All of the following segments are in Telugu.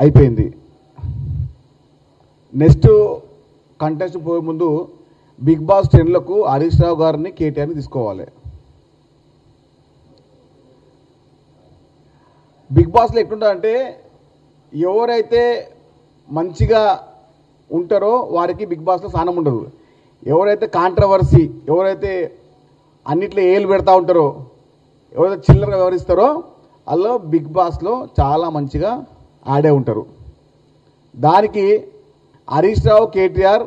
అయిపోయింది. నెక్స్ట్ కంటెస్ట్ పోయే ముందు బిగ్ బాస్ 10లకు హరీష్ రావు గారిని కేటీఆర్ని తీసుకోవాలి. బిగ్ బాస్లో ఎట్లుంటుందంటే ఎవరైతే మంచిగా ఉంటారో వారికి బిగ్ బాస్లో స్థానం ఉండదు. ఎవరైతే కాంట్రవర్సీ, ఎవరైతే అన్నిట్లో ఏలు పెడతా ఉంటారో, ఎవరైతే చిల్లరగా వ్యవహరిస్తారో వాళ్ళు బిగ్ బాస్లో చాలా మంచిగా ఆడే ఉంటారు. దానికి Harish Rao KTR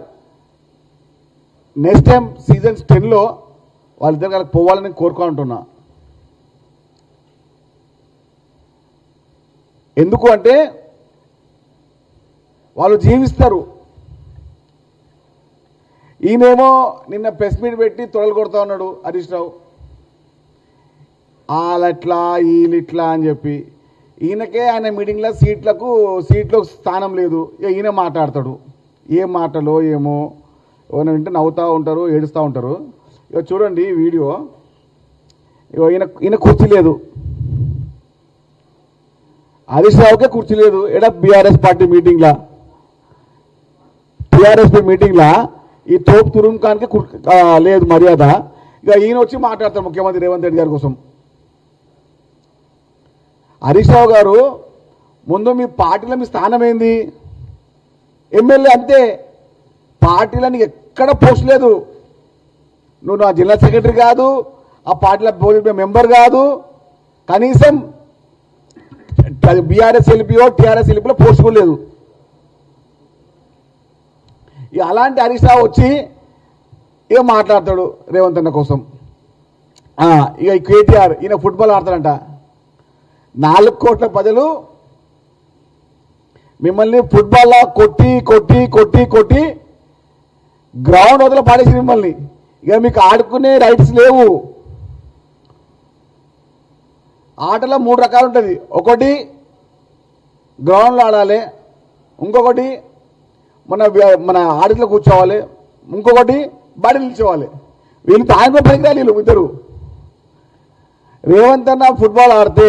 next time season 10లో వాళ్ళిద్దరు కలిసి పోవాలని కోరుకుంటున్నా. ఎందుకు అంటే వాళ్ళు జీవిస్తారు. ఈయనేమో నిన్న ప్రెస్ మీట్ పెట్టి తొడలు కొడతా ఉన్నాడు హరీష్ రావు, వాళ్ళట్లా వీళ్ళిట్లా అని చెప్పి. ఈయనకే ఆయన మీటింగ్లో సీట్లో స్థానం లేదు. ఈయన మాట్లాడతాడు, ఏం మాటలో ఏమో, ఎవరైనా వింటే నవ్వుతూ ఉంటారు, ఏడుస్తూ ఉంటారు. ఇక చూడండి వీడియో. ఇక ఈయన కుర్చీ లేదు, హరీష్ రావుకే కుర్చీ లేదు. ఎడ బీఆర్ఎస్ పార్టీ మీటింగ్లా, టీఆర్ఎస్ మీటింగ్లా ఈ తోపు తురుంకానికి లేదు మర్యాద. ఇక ఈయన వచ్చి మాట్లాడతారు ముఖ్యమంత్రి రేవంత్ రెడ్డి గారి కోసం. హరీష్ రావు గారు ముందు మీ పార్టీలో మీ స్థానం ఏంది? ఎమ్మెల్యే అంతే. పార్టీలో నీకు ఎక్కడ పోస్ట్ లేదు. నువ్వు నా జిల్లా సెక్రటరీ కాదు, ఆ పార్టీలో బోర్డు మెంబర్ కాదు, కనీసం బీఆర్ఎస్ ఎల్పీఓ టీఆర్ఎస్ ఎల్పీలో పోస్ట్ కూడా లేదు. ఇక అలాంటి హరీష్ రావు వచ్చి ఇక మాట్లాడతాడు రేవంత్ అన్న కోసం. ఇక కేటీఆర్ ఈయన ఫుట్బాల్ ఆడతాడంట. 4 కోట్ల ప్రజలు మిమ్మల్ని ఫుట్బాల్లో కొట్టి కొట్టి కొట్టి కొట్టి గ్రౌండ్ వదిలి పాడేసి మిమ్మల్ని. ఇక మీకు ఆడుకునే రైట్స్ లేవు. ఆటలో 3 రకాలు ఉంటుంది. ఒకటి గ్రౌండ్లో ఆడాలి, ఇంకొకటి మన ఆడిలో కూర్చోవాలి, ఇంకొకటి బడి నిల్చోవాలి. వీళ్ళు తాగిన పనికిరాలి వీళ్ళు ఇద్దరు. రేవంత్ అన్న ఫుట్బాల్ ఆడితే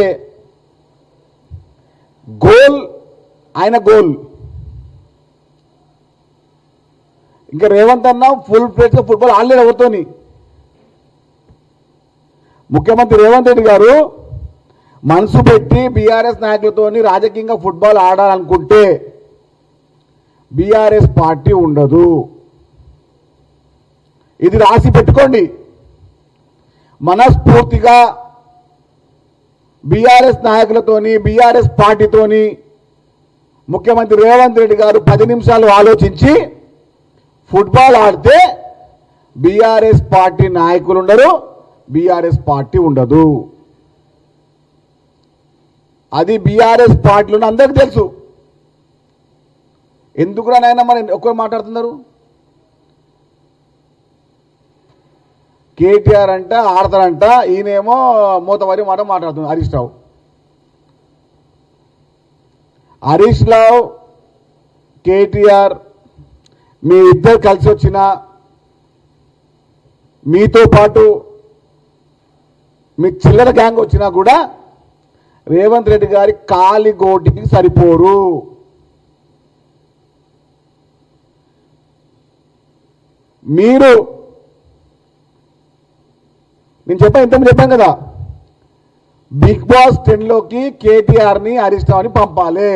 గోల్ ఆయన గోల్. ఇంకా రేవంత్ అన్న ఫుల్ ప్లేట్గా ఫుట్బాల్ ఆడలేడు ఎవరితోని. ముఖ్యమంత్రి రేవంత్ రెడ్డి గారు మనసు పెట్టి బీఆర్ఎస్ నాయకులతోని రాజకీయంగా ఫుట్బాల్ ఆడాలనుకుంటే బీఆర్ఎస్ పార్టీ ఉండదు. ఇది రాసి పెట్టుకోండి. మనస్ఫూర్తిగా బీఆర్ఎస్ నాయకులతోని బీఆర్ఎస్ పార్టీతోని ముఖ్యమంత్రి రేవంత్ రెడ్డి గారు 10 నిమిషాలు ఆలోచించి ఫుట్బాల్ ఆడితే బీఆర్ఎస్ పార్టీ నాయకులు ఉండరు, బీఆర్ఎస్ పార్టీ ఉండదు. అది బీఆర్ఎస్ పార్టీలో అందరికీ తెలుసు. ఎందుకురా నాయన మరి ఒక్కరు మాట్లాడుతున్నారు? కేటీఆర్ అంట ఆడతారంట, ఈయనేమో మూతవరి మాట మాట్లాడుతున్నారు హరీష్ రావు. హరీష్ రావు కేటీఆర్ మీ ఇద్దరు కలిసి వచ్చిన మీతో పాటు మీ చిల్లర గ్యాంగ్ వచ్చినా కూడా రేవంత్ రెడ్డి గారి కాలి గోటికి సరిపోరు. మీరు నేను ఇంతకుముందు చెప్పాను కదా, బిగ్ బాస్ 10లోకి కేటీఆర్ని హరీష్ రావుని పంపాలి.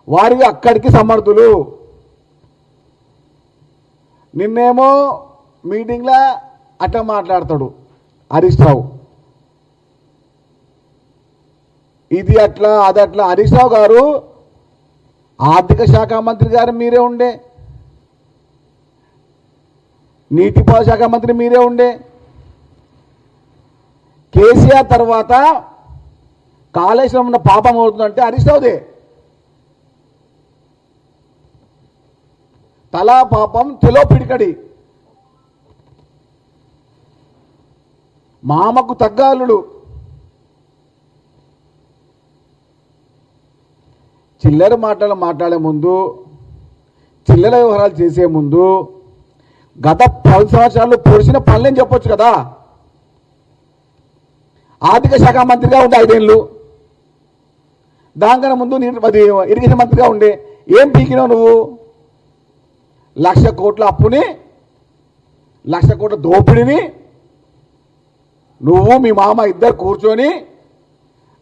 వారికి అక్కడికి సమర్థులు. నిన్నేమో మీటింగ్లో అట్లా మాట్లాడతాడు హరీష్ రావు, ఇది అట్లా అది అట్లా. హరీష్ రావు గారు ఆర్థిక శాఖ మంత్రి గారు మీరే ఉండే, నీటిపారుదల శాఖ మంత్రి మీరే ఉండే. కేసీఆర్ తర్వాత కాళేశ్వరం ఉన్న పాపం అవుతుందంటే హరీష్ రావుదే. తలా పాపం తెలో పిడికడి. మామకు తగ్గాలుడు. చిల్లర మాటలు మాట్లాడే ముందు, చిల్లర వ్యవహారాలు చేసే ముందు గత 10 సంవత్సరాలు పొడిచిన పనులేని చెప్పొచ్చు కదా. ఆర్థిక శాఖ మంత్రిగా ఉండే 5 ఏళ్ళు, దానికన్నా ముందు అది ఇరిగేషన్ మంత్రిగా ఉండే. ఏం పీకినావు నువ్వు? 1,00,000 కోట్ల అప్పుని, 1,00,000 కోట్ల దోపిడిని నువ్వు మీ మామ ఇద్దరు కూర్చొని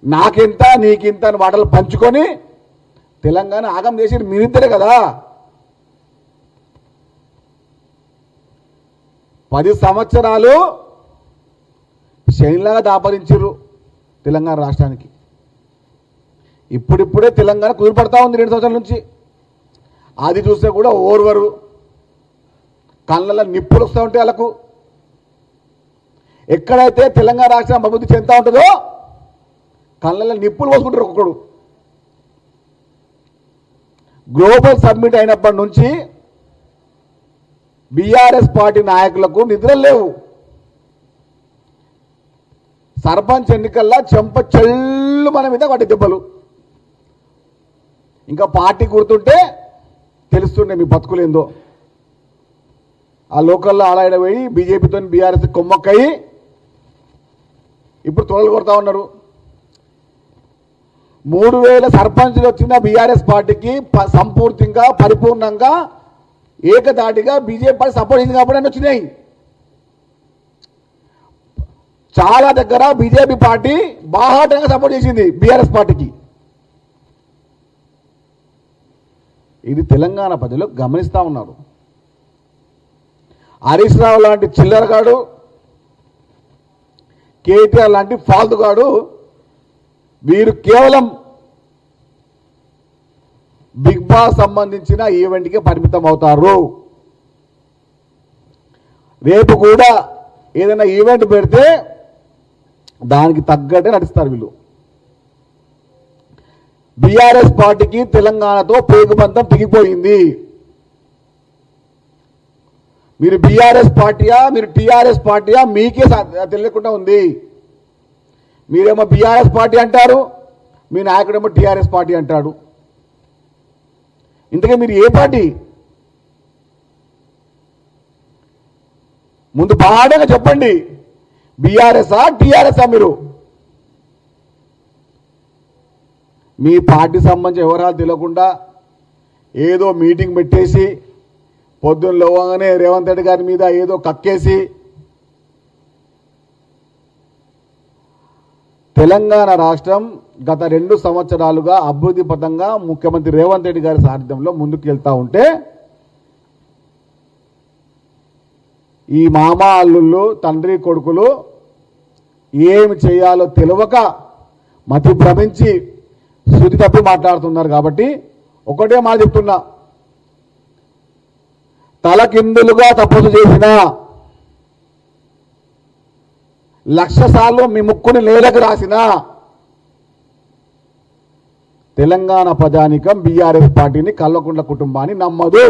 నాకింత నీకింత అని వాటలు పంచుకొని తెలంగాణ ఆగం చేసి మీరిద్దరే కదా. 10 సంవత్సరాలు శైలిలాగా దాపరించారు తెలంగాణ రాష్ట్రానికి. ఇప్పుడిప్పుడే తెలంగాణ కుదిరిపడతా ఉంది 2 సంవత్సరాల నుంచి. అది చూస్తే కూడా ఓర్వరు, కళ్ళల్లో నిప్పులు వస్తూ ఉంటాయి వాళ్ళకు. ఎక్కడైతే తెలంగాణ రాష్ట్రం అభివృద్ధి చెందుతూ ఉంటుందో కళ్ళల్లో నిప్పులు పోసుకుంటారు ఒక్కొక్కడు. గ్లోబల్ సబ్మిట్ అయినప్పటి నుంచి బీఆర్ఎస్ పార్టీ నాయకులకు నిద్రలు లేవు. సర్పంచ్ ఎన్నికల్లో చెంప చెల్లు మన మీద వాటి దెబ్బలు. ఇంకా పార్టీ గుర్తుంటే తెలుస్తుండే మీ బతుకులేందో. ఆ లోకల్లో ఆడాడపోయి బీజేపీతో బీఆర్ఎస్ కొమ్మక్కయి ఇప్పుడు తొలలు కొడతా ఉన్నారు. 3,000 సర్పంచ్లు వచ్చిన బీఆర్ఎస్ పార్టీకి సంపూర్తిగా పరిపూర్ణంగా ఏకదాటిగా బీజేపీ పార్టీ సపోర్ట్ చేసింది కాబట్టి వచ్చినాయి. చాలా దగ్గర బీజేపీ పార్టీ బాహాటంగా సపోర్ట్ చేసింది బీఆర్ఎస్ పార్టీకి. ఇది తెలంగాణ ప్రజలు గమనిస్తూ ఉన్నారు. హరీష్ రావు లాంటి చిల్లరగాడు, కేటీఆర్ లాంటి ఫాల్తుగాడు వీరు కేవలం బిగ్ బాస్ సంబంధించిన ఈవెంట్కి పరిమితం అవుతారు. రేపు కూడా ఏదైనా ఈవెంట్ పెడితే దానికి తగ్గట్టే నడుస్తారు వీళ్ళు. బీఆర్ఎస్ పార్టీకి తెలంగాణతో పేగుబంధం తెగిపోయింది. మీరు బీఆర్ఎస్ పార్టీయా మీరు టీఆర్ఎస్ పార్టీయా మీకే తెలియకుండా ఉంది. మీరేమో బీఆర్ఎస్ పార్టీ అంటారు, మీ నాయకుడేమో టీఆర్ఎస్ పార్టీ అంటాడు. ఇంతకీ మీరు ఏ పార్టీ? ముందు బాగా చెప్పండి, బీఆర్ఎస్ఆ టీఆర్ఎస్ఆ? మీరు మీ పార్టీ సంబంధించిన వివరాలు తెలియకుండా ఏదో మీటింగ్ పెట్టేసి పొద్దున్న లేవగానే రేవంత్ రెడ్డి గారి మీద ఏదో కక్కేసి తెలంగాణ రాష్ట్రం గత 2 సంవత్సరాలుగా అభివృద్ధి పథంగా ముఖ్యమంత్రి రేవంత్ రెడ్డి గారి సారథ్యంలో ముందుకు వెళ్తా ఉంటే ఈ మామ అల్లుళ్ళు తండ్రి కొడుకులు ఏమి చేయాలో తెలియక మతి భ్రమించి శృతి తప్పి మాట్లాడుతున్నారు. కాబట్టి ఒకటే మాట చెప్తున్నా, తలకిందులుగా తపస్సు చేసిన 1,00,000 సార్లు మీ ముక్కుని నేలకు రాసిన తెలంగాణ ప్రజానికం బీఆర్ఎస్ పార్టీని, కల్వకుంట్ల కుటుంబాన్ని నమ్మదు.